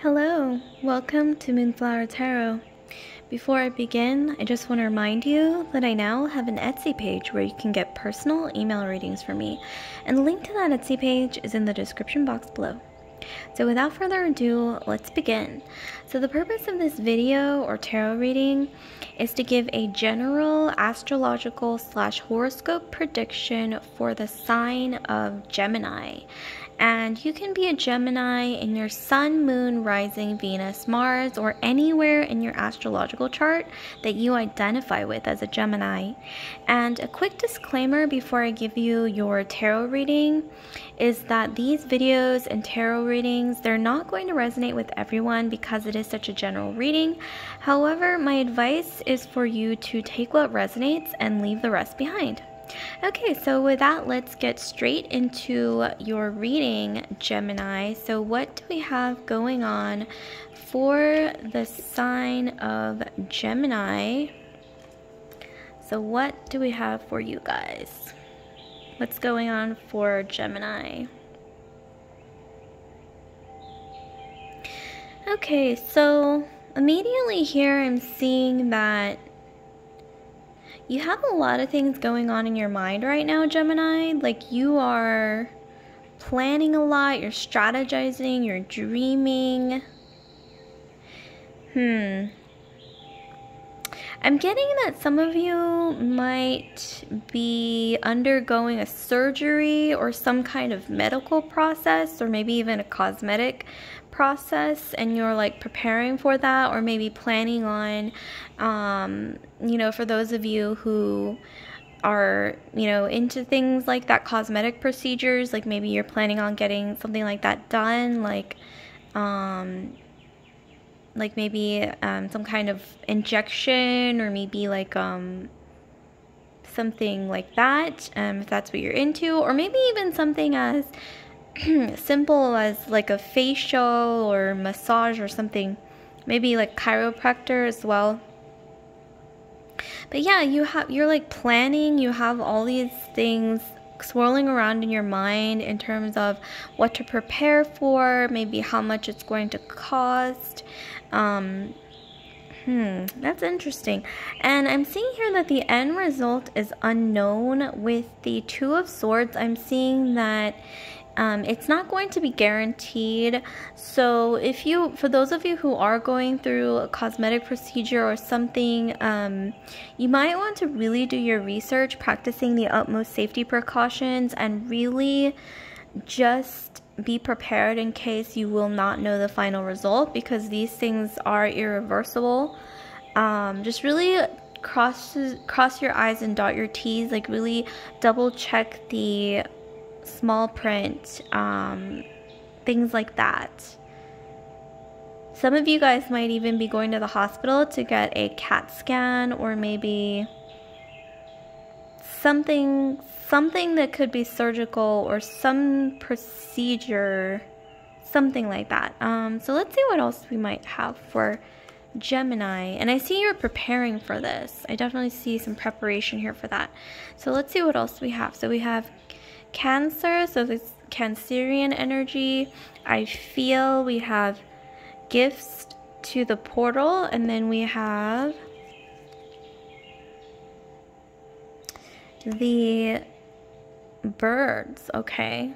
Hello, welcome to Moonflower Tarot. Before I begin, I just want to remind you that I now have an Etsy page where you can get personal email readings from me, and the link to that Etsy page is in the description box below. So without further ado, let's begin. So the purpose of this video or tarot reading is to give a general astrological / horoscope prediction for the sign of Gemini. And you can be a Gemini in your Sun, Moon, Rising, Venus, Mars, or anywhere in your astrological chart that you identify with as a Gemini. And a quick disclaimer before I give you your tarot reading is that these videos and tarot readings, they're not going to resonate with everyone because it is such a general reading. However, my advice is for you to take what resonates and leave the rest behind. Okay, so with that, let's get straight into your reading, Gemini. So what do we have going on for the sign of Gemini? So what do we have for you guys? What's going on for Gemini? Okay, so immediately here I'm seeing that you have a lot of things going on in your mind right now, Gemini. Like you are planning a lot, you're strategizing, you're dreaming. I'm getting that some of you might be undergoing a surgery or some kind of medical process, or maybe even a cosmetic process, and you're like preparing for that, or maybe planning on, you know, for those of you who are, you know, into things like that, cosmetic procedures, like maybe you're planning on getting something like that done, like maybe some kind of injection, or maybe like something like that, if that's what you're into, or maybe even something as simple as like a facial or massage or something, maybe like chiropractor as well. But yeah, you're like planning, you have all these things swirling around in your mind in terms of what to prepare for, maybe how much it's going to cost. That's interesting. And I'm seeing here that the end result is unknown. With the Two of Swords, I'm seeing that it's not going to be guaranteed. So for those of you who are going through a cosmetic procedure or something, you might want to really do your research, practicing the utmost safety precautions, and really just be prepared in case you will not know the final result, because these things are irreversible. Just really cross your I's and dot your T's, like really double check the small print, things like that. Some of you guys might even be going to the hospital to get a CAT scan, or maybe something that could be surgical, or some procedure, something like that. So let's see what else we might have for Gemini. And I see you're preparing for this. I definitely see some preparation here for that. So let's see what else we have. So we have Cancer, so this Cancerian energy. I feel we have gifts to the portal, and then we have the birds. Okay.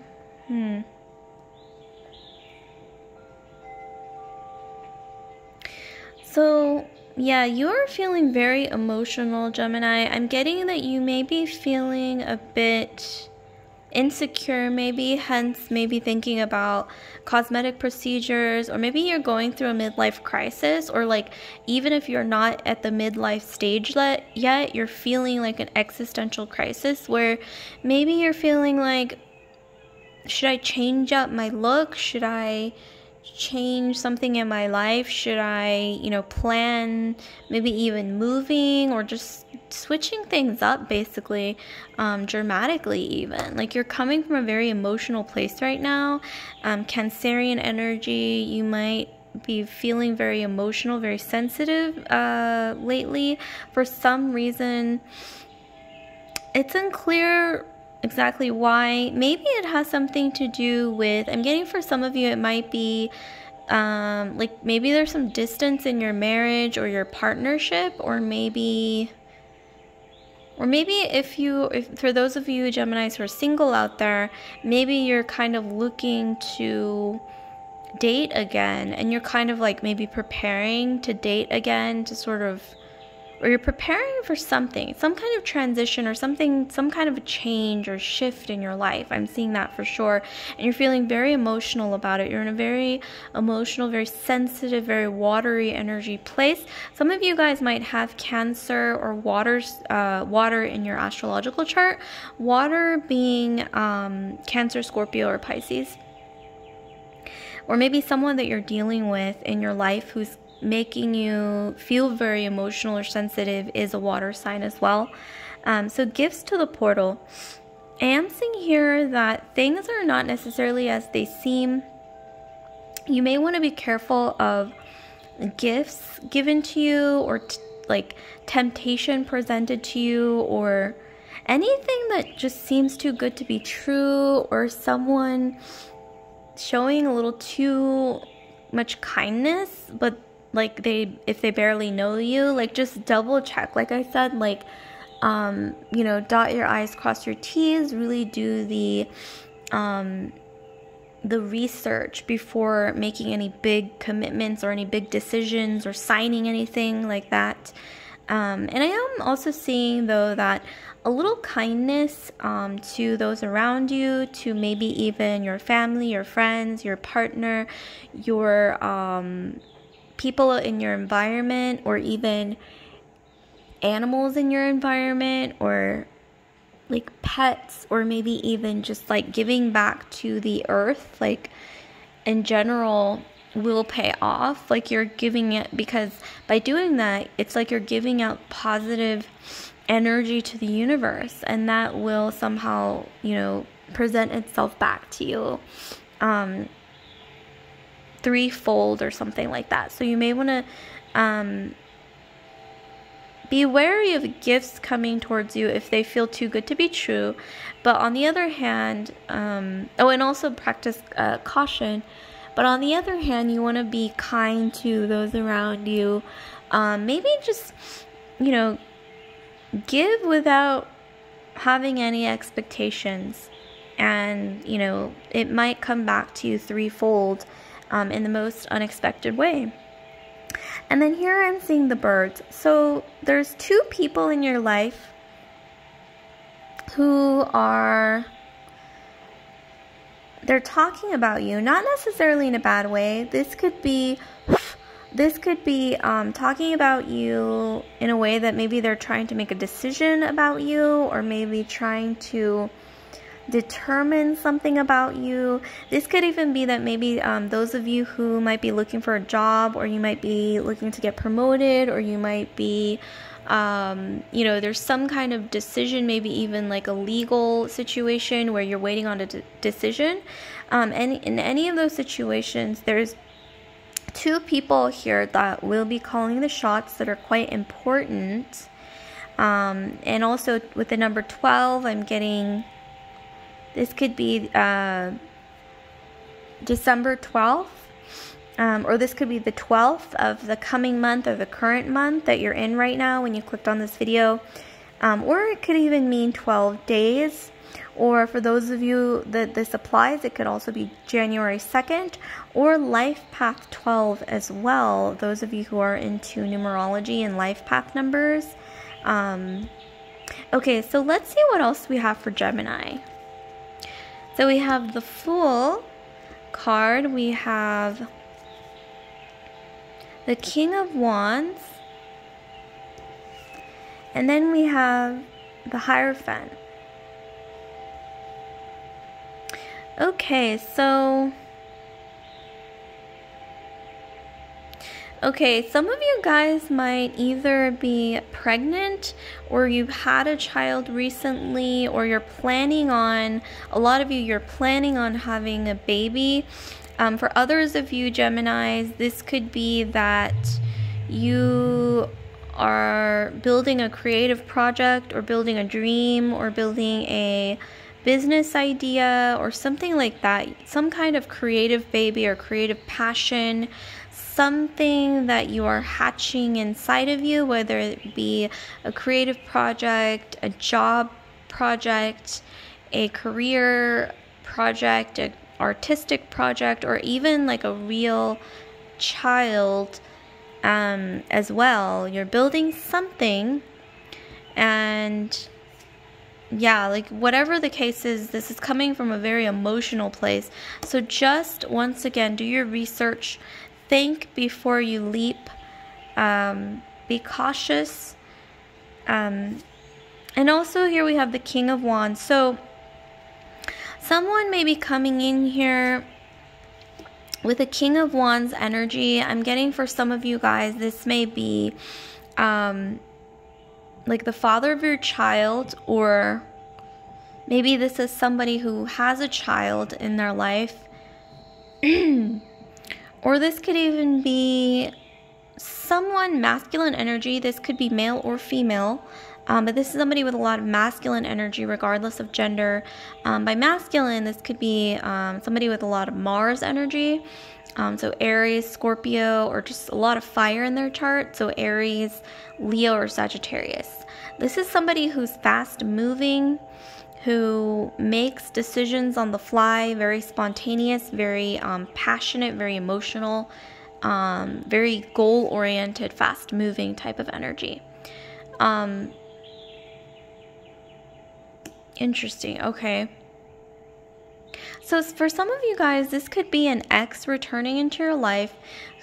So yeah, you're feeling very emotional, Gemini. I'm getting that you may be feeling a bit insecure, maybe, hence maybe thinking about cosmetic procedures, or maybe you're going through a midlife crisis, or like even if you're not at the midlife stage yet, you're feeling like an existential crisis where maybe you're feeling like, should I change up my look? Should I change something in my life? Should I, you know, plan maybe even moving, or just switching things up, basically, dramatically even. Like you're coming from a very emotional place right now. Cancerian energy, you might be feeling very emotional, very sensitive lately. For some reason, it's unclear exactly why. Maybe it has something to do with, I'm getting for some of you it might be like maybe there's some distance in your marriage or your partnership, or maybe if for those of you Geminis who are single out there, maybe you're kind of looking to date again, and you're kind of like maybe preparing to date again, to sort of, or you're preparing for something, some kind of transition or something, some kind of a change or shift in your life. I'm seeing that for sure. And you're feeling very emotional about it. You're in a very emotional, very sensitive, very watery energy place. Some of you guys might have Cancer or water in your astrological chart. Water being Cancer, Scorpio, or Pisces. Or maybe someone that you're dealing with in your life who's making you feel very emotional or sensitive is a water sign as well. So gifts to the portal. I am seeing here that things are not necessarily as they seem. You may want to be careful of gifts given to you, or like temptation presented to you, or anything that just seems too good to be true, or someone showing a little too much kindness, but like if they barely know you, like just double check. Like I said, like you know, dot your I's, cross your T's, really do the research before making any big commitments or any big decisions or signing anything like that. And I am also seeing though that a little kindness to those around you, to maybe even your family, your friends, your partner, your people in your environment, or even animals in your environment, or like pets, or maybe even just like giving back to the earth, like in general, will pay off. Like you're giving it, because by doing that, it's like you're giving out positive energy to the universe, and that will somehow, you know, present itself back to you threefold or something like that. So you may want to be wary of gifts coming towards you if they feel too good to be true. But on the other hand, and also practice caution. But on the other hand, you want to be kind to those around you. Maybe just, you know, give without having any expectations. And, you know, it might come back to you threefold in the most unexpected way. And then here I'm seeing the birds. So there's two people in your life who are, they're talking about you, not necessarily in a bad way. This could be talking about you in a way that maybe they're trying to make a decision about you, or maybe trying to determine something about you. This could even be that maybe those of you who might be looking for a job, or you might be looking to get promoted, or you might be you know, there's some kind of decision, maybe even like a legal situation where you're waiting on a decision. And in any of those situations, there's two people here that will be calling the shots, that are quite important. And also with the number 12, I'm getting, this could be December 12th, or this could be the 12th of the coming month, or the current month that you're in right now when you clicked on this video. Or it could even mean 12 days. Or for those of you that this applies, it could also be January 2nd, or life path 12 as well. Those of you who are into numerology and life path numbers. Okay, so let's see what else we have for Gemini. So we have the Fool card, we have the King of Wands, and then we have the Hierophant. Okay, so some of you guys might either be pregnant, or you've had a child recently, or you're planning on, a lot of you, you're planning on having a baby. For others of you Geminis, this could be that you are building a creative project, or building a dream, or building business idea or something like that, some kind of creative baby or creative passion, something that you are hatching inside of you, whether it be a creative project, a job project, a career project, an artistic project, or even like a real child as well. You're building something, and yeah, like whatever the case is, this is coming from a very emotional place. So just once again, do your research. Think before you leap. Be cautious. And also here we have the King of Wands. So someone may be coming in here with a King of Wands energy. I'm getting for some of you guys, this may be like the father of your child, or maybe this is somebody who has a child in their life. Or this could even be someone masculine energy. This could be male or female. But this is somebody with a lot of masculine energy regardless of gender. By masculine, this could be somebody with a lot of Mars energy. So Aries, Scorpio, or just a lot of fire in their chart. So Aries, Leo, or Sagittarius. This is somebody who's fast moving, who makes decisions on the fly, very spontaneous, very passionate, very emotional, very goal-oriented, fast-moving type of energy. Interesting. Okay. So for some of you guys, this could be an ex returning into your life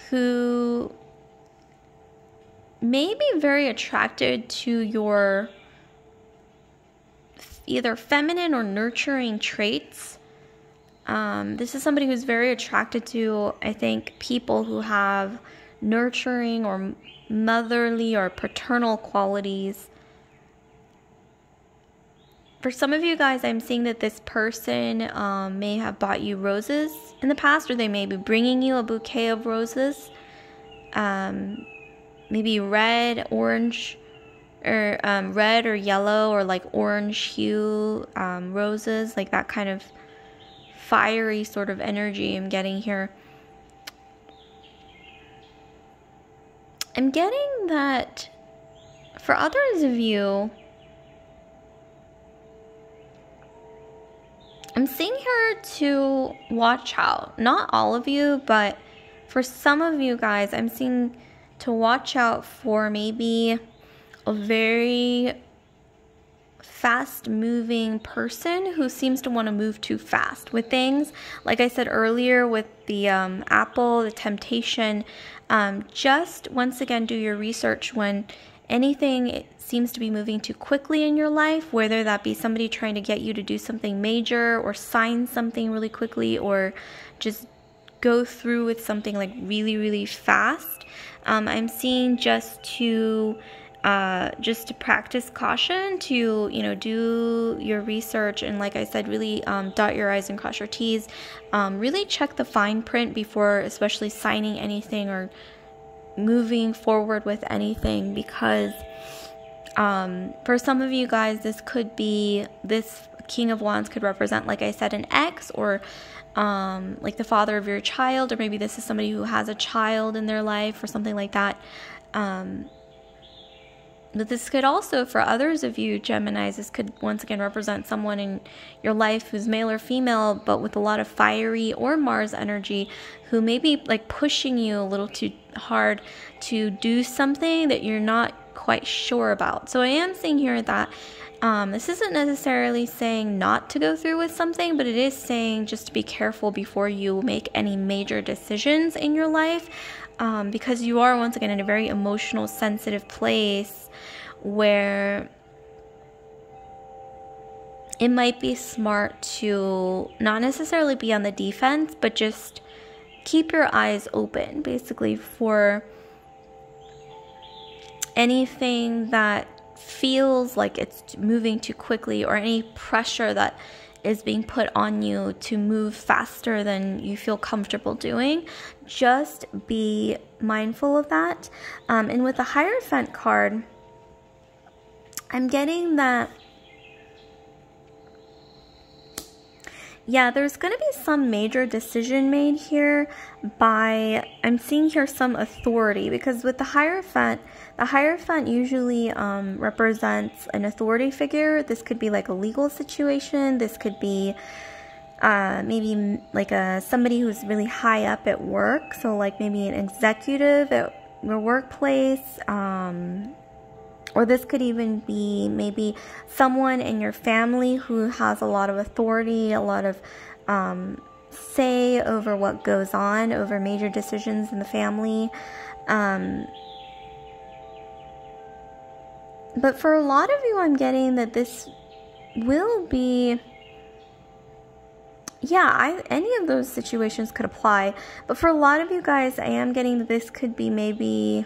who may be very attracted to your either feminine or nurturing traits. This is somebody who's very attracted to, I think, people who have nurturing or motherly or paternal qualities. For some of you guys, I'm seeing that this person may have bought you roses in the past, or they may be bringing you a bouquet of roses. Maybe red, orange, or red or yellow, or like orange hue roses, like that kind of fiery sort of energy I'm getting here. I'm getting that for others of you, I'm seeing here to watch out. Not all of you, but for some of you guys, I'm seeing to watch out for maybe a very fast-moving person who seems to want to move too fast with things. Like I said earlier with the apple, the temptation, just once again do your research when anything seems to be moving too quickly in your life, whether that be somebody trying to get you to do something major or sign something really quickly, or just go through with something like really, really fast. I'm seeing just to practice caution, to, you know, do your research, and like I said, really dot your I's and cross your T's. Really check the fine print before especially signing anything or moving forward with anything, because for some of you guys, this King of Wands could represent, like I said, an ex, or like the father of your child, or maybe this is somebody who has a child in their life or something like that. But this could also, for others of you Geminis, this could once again represent someone in your life who's male or female, but with a lot of fiery or Mars energy, who may be like pushing you a little too hard to do something that you're not quite sure about. So I am seeing here that this isn't necessarily saying not to go through with something, but it is saying just to be careful before you make any major decisions in your life, because you are once again in a very emotional, sensitive place where it might be smart to not necessarily be on the defense, but just keep your eyes open, basically, for anything that feels like it's moving too quickly, or any pressure that is being put on you to move faster than you feel comfortable doing. Just be mindful of that. And with the Hierophant card, I'm getting that Yeah, there's going to be some major decision made here by, I'm seeing here some authority, because with the Hierophant usually represents an authority figure. This could be like a legal situation. This could be maybe like somebody who's really high up at work. So like maybe an executive at your workplace, or this could even be maybe someone in your family who has a lot of authority, a lot of say over what goes on, over major decisions in the family. But for a lot of you, I'm getting that this will be, yeah, any of those situations could apply. But for a lot of you guys, I am getting that this could be maybe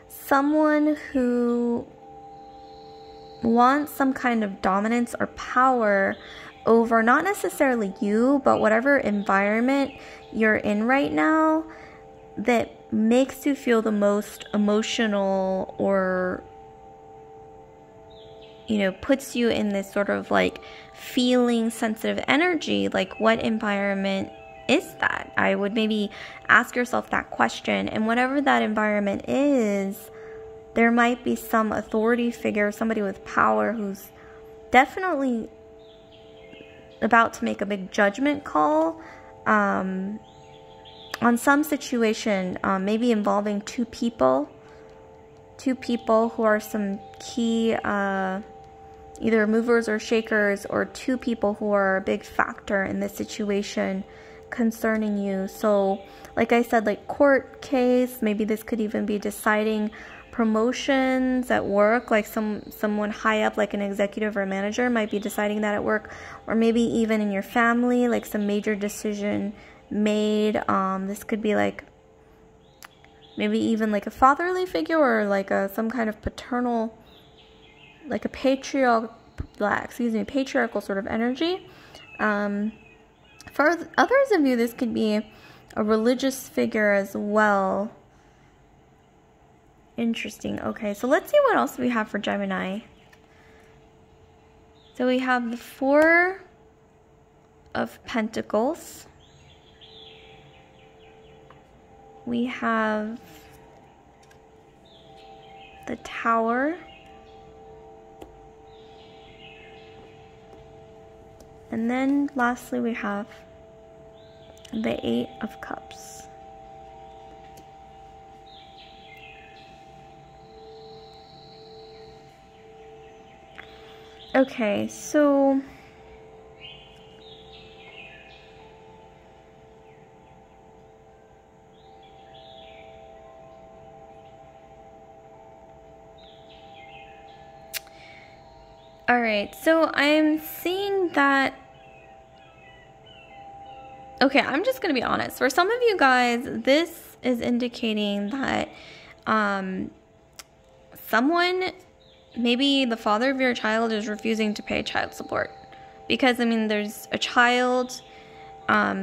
someone who wants some kind of dominance or power over not necessarily you, but whatever environment you're in right now that makes you feel the most emotional, or, you know, puts you in this sort of like feeling sensitive energy. Like, what environment is that? I would maybe ask yourself that question. And whatever that environment is, there might be some authority figure, somebody with power who's definitely about to make a big judgment call on some situation, maybe involving two people who are some key either movers or shakers, or two people who are a big factor in this situation concerning you. So like I said, like court case, maybe this could even be deciding promotions at work, like someone high up, like an executive or a manager might be deciding that at work, or maybe even in your family, like some major decision made. This could be like maybe even like a fatherly figure, or like some kind of paternal, like a patriarchal sort of energy. For others of you, this could be a religious figure as well. Interesting. Okay, so let's see what else we have for Gemini. So we have the Four of Pentacles. We have the Tower. And then lastly we have the Eight of Cups. Okay, so all right, so I'm seeing that. Okay, I'm just gonna be honest. For some of you guys, this is indicating that someone, maybe the father of your child, is refusing to pay child support. Because, I mean, there's a child.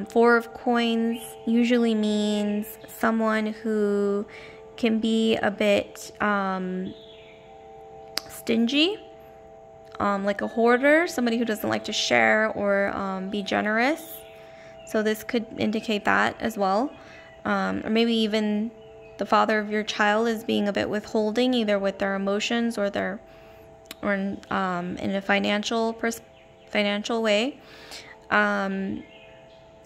Four of Coins usually means someone who can be a bit stingy, like a hoarder, somebody who doesn't like to share or be generous. So this could indicate that as well. Or maybe even the father of your child is being a bit withholding, either with their emotions or in a financial way. And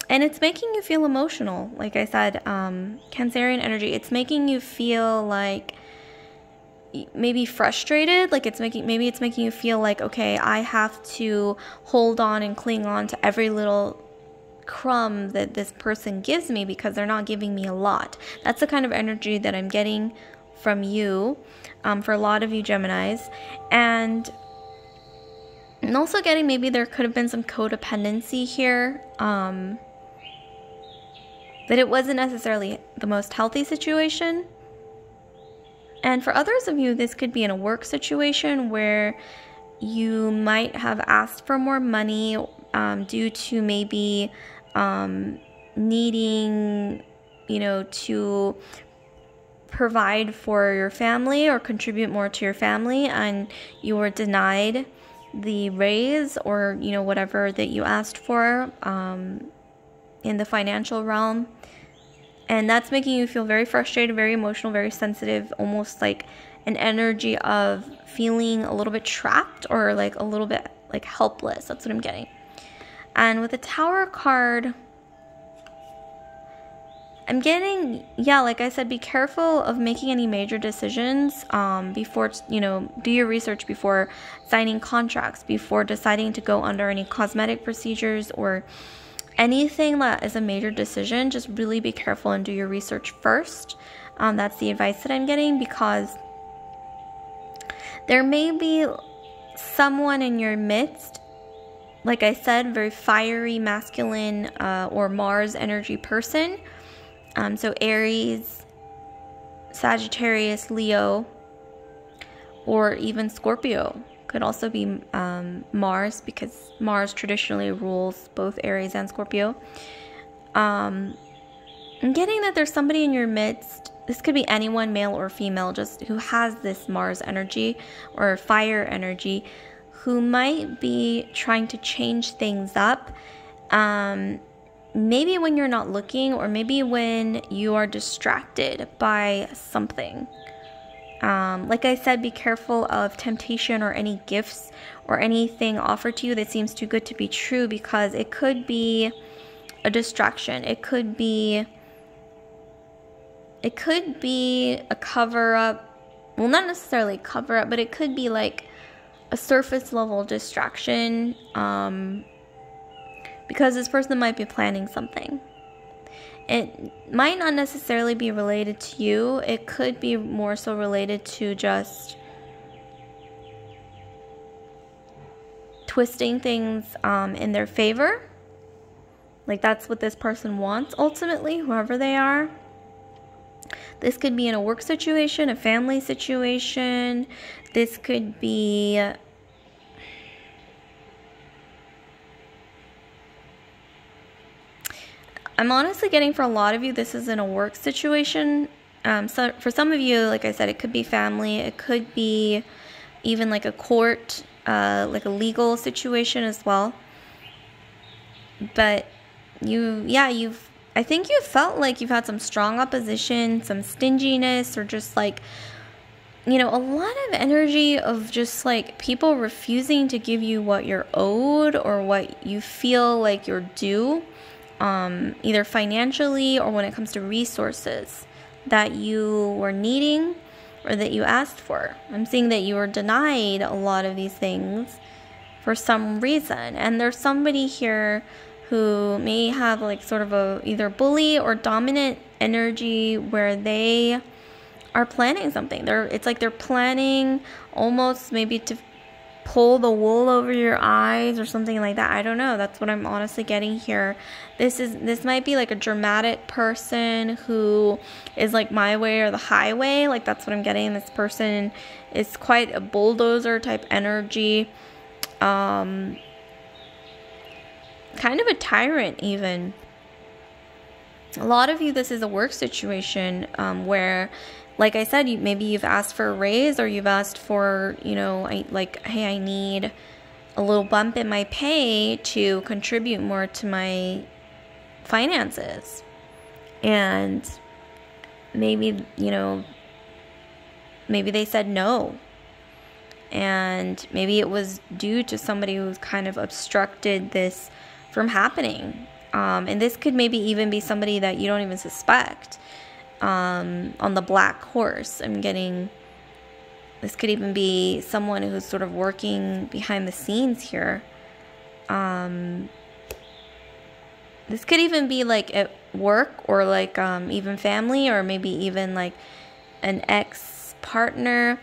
it's making you feel emotional. Like I said, Cancerian energy, it's making you feel like maybe frustrated. Like maybe it's making you feel like, okay, I have to hold on and cling on to every little crumb that this person gives me, because they're not giving me a lot. That's the kind of energy that I'm getting from you, for a lot of you Geminis. And also getting, maybe there could have been some codependency here, that it wasn't necessarily the most healthy situation. And for others of you, this could be in a work situation where you might have asked for more money due to maybe needing, to provide for your family or contribute more to your family, and you were denied the raise or, you know, whatever that you asked for in the financial realm. And that's making you feel very frustrated, very emotional, very sensitive, almost like an energy of feeling a little bit trapped or like a little bit like helpless. That's what I'm getting. And with the Tower card, I'm getting, yeah, like I said, be careful of making any major decisions before, you know, do your research before signing contracts, before deciding to go under any cosmetic procedures or anything that is a major decision. Just really be careful and do your research first. That's the advice that I'm getting, because there may be someone in your midst, like I said, very fiery, masculine, or Mars energy person. So Aries, Sagittarius, Leo, or even Scorpio. Could also be Mars, because Mars traditionally rules both Aries and Scorpio. I'm getting that there's somebody in your midst. This could be anyone, male or female, just who has this Mars energy or fire energy, who might be trying to change things up. Maybe when you're not looking, or maybe when you are distracted by something. Like I said, be careful of temptation or any gifts or anything offered to you that seems too good to be true, because it could be a distraction. It could be a cover-up. Well, not necessarily cover-up, but it could be like a surface level distraction, because this person might be planning something. It might not necessarily be related to you. It could be more so related to just twisting things in their favor. Like that's what this person wants ultimately, whoever they are. This could be in a work situation, a family situation. This could be I'm honestly getting, for a lot of you, this is in a work situation. So for some of you, like I said, it could be family. It could be even like a court, like a legal situation as well. But I think you felt like you've had some strong opposition, some stinginess, or just like, you know, a lot of energy of just like people refusing to give you what you're owed or what you feel like you're due. Either financially or when it comes to resources that you were needing or that you asked for. I'm seeing that you were denied a lot of these things for some reason. And there's somebody here who may have like sort of a either bully or dominant energy where they are planning something. It's like they're planning almost maybe to pull the wool over your eyes or something like that. I don't know. That's what I'm honestly getting here. This might be like a dramatic person who is like my way or the highway. Like that's what I'm getting. This person is quite a bulldozer type energy. Kind of a tyrant even. A lot of you, this is a work situation where, like I said, maybe you've asked for a raise, or you've asked for, you know, hey, I need a little bump in my pay to contribute more to my finances. And maybe, you know, maybe they said no. And maybe it was due to somebody who's kind of obstructed this from happening. And this could maybe even be somebody that you don't even suspect. On the black horse, I'm getting, this could even be someone who's sort of working behind the scenes here. This could even be like at work, or like even family, or maybe even like an ex-partner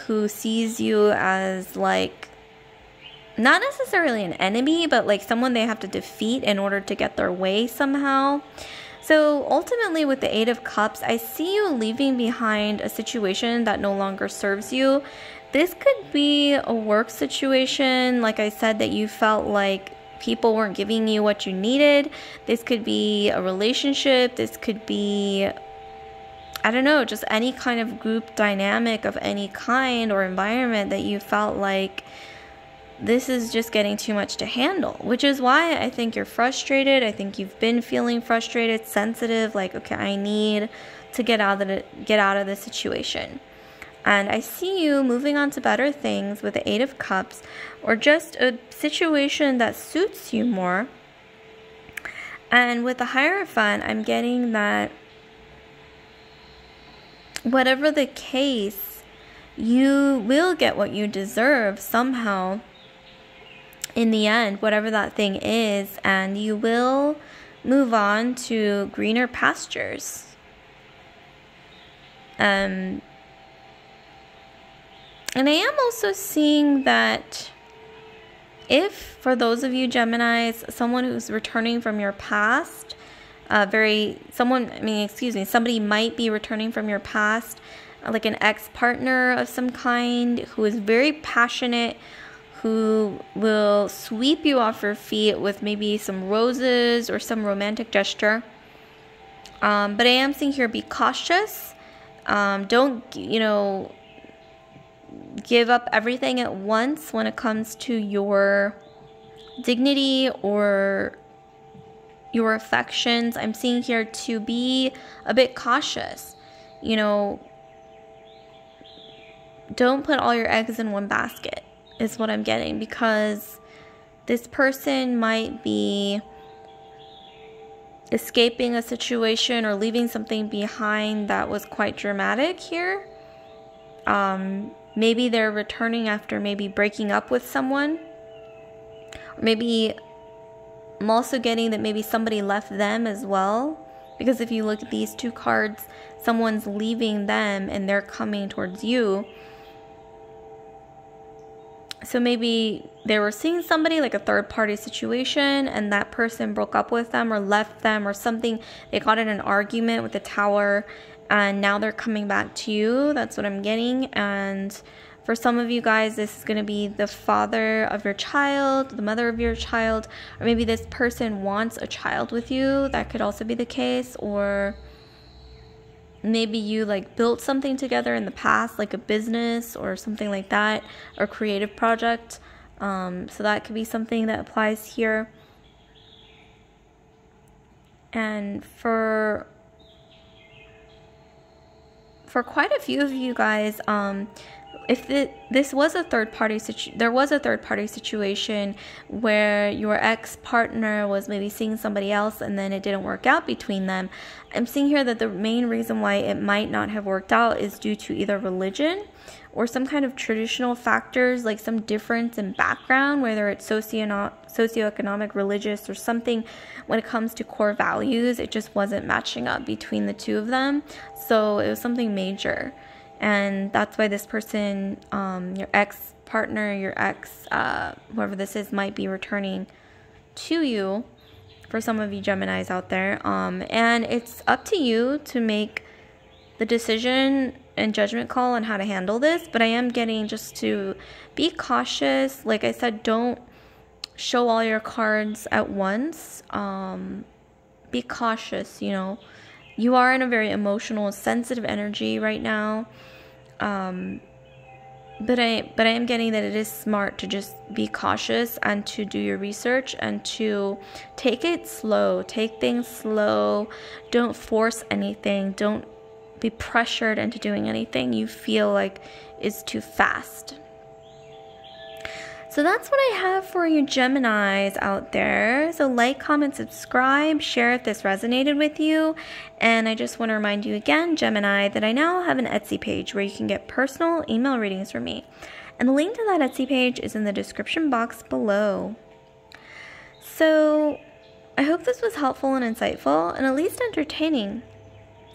who sees you as like not necessarily an enemy, but like someone they have to defeat in order to get their way somehow. So ultimately, with the Eight of Cups, I see you leaving behind a situation that no longer serves you. This could be a work situation, like I said, that you felt like people weren't giving you what you needed. This could be a relationship. This could be, I don't know, just any kind of group dynamic of any kind or environment that you felt like this is just getting too much to handle, which is why I think you're frustrated. I think you've been feeling frustrated, sensitive, like, okay, I need to get out of this situation. And I see you moving on to better things with the 8 of Cups, or just a situation that suits you more. And with the Hierophant, I'm getting that whatever the case, you will get what you deserve somehow in the end, whatever that thing is, and you will move on to greener pastures. And I am also seeing that if, for those of you Geminis, someone who's returning from your past, somebody might be returning from your past, like an ex-partner of some kind who is very passionate, who will sweep you off your feet with maybe some roses or some romantic gesture. But I am seeing here, be cautious. Don't, give up everything at once when it comes to your dignity or your affections. I'm seeing here to be a bit cautious. Don't put all your eggs in one basket, is what I'm getting, because this person might be escaping a situation or leaving something behind that was quite dramatic here. Maybe they're returning after maybe breaking up with someone. Or maybe I'm also getting that maybe somebody left them as well. Because if you look at these 2 cards, someone's leaving them and they're coming towards you. So maybe they were seeing somebody, like a third-party situation, and that person broke up with them or left them or something. They got in an argument with the Tower, and now they're coming back to you. That's what I'm getting. And for some of you guys, this is going to be the father of your child, the mother of your child, or maybe this person wants a child with you. That could also be the case. Or maybe you built something together in the past, like a business or something like that, or creative project. So that could be something that applies here. And for quite a few of you guys, if this was a third-party situation where your ex-partner was maybe seeing somebody else and then it didn't work out between them, I'm seeing here that the main reason why it might not have worked out is due to either religion or some kind of traditional factors, like some difference in background, whether it's socioeconomic, religious, or something. When it comes to core values, it just wasn't matching up between the 2 of them. So it was something major. And that's why this person, your ex-partner, your ex, whoever this is, might be returning to you, for some of you Geminis out there. And it's up to you to make the decision and judgment call on how to handle this. But I am getting just to be cautious. Like I said, don't show all your cards at once. Be cautious, You are in a very emotional, sensitive energy right now. But I am getting that it is smart to just be cautious and to do your research and to take it slow. Take things slow. Don't force anything. Don't be pressured into doing anything you feel like is too fast. So that's what I have for you Geminis out there. So like, comment, subscribe, share if this resonated with you. And I just want to remind you again, Gemini, that I now have an Etsy page where you can get personal email readings from me. And the link to that Etsy page is in the description box below. So I hope this was helpful and insightful and at least entertaining.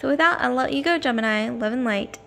So with that, I'll let you go, Gemini. Love and light.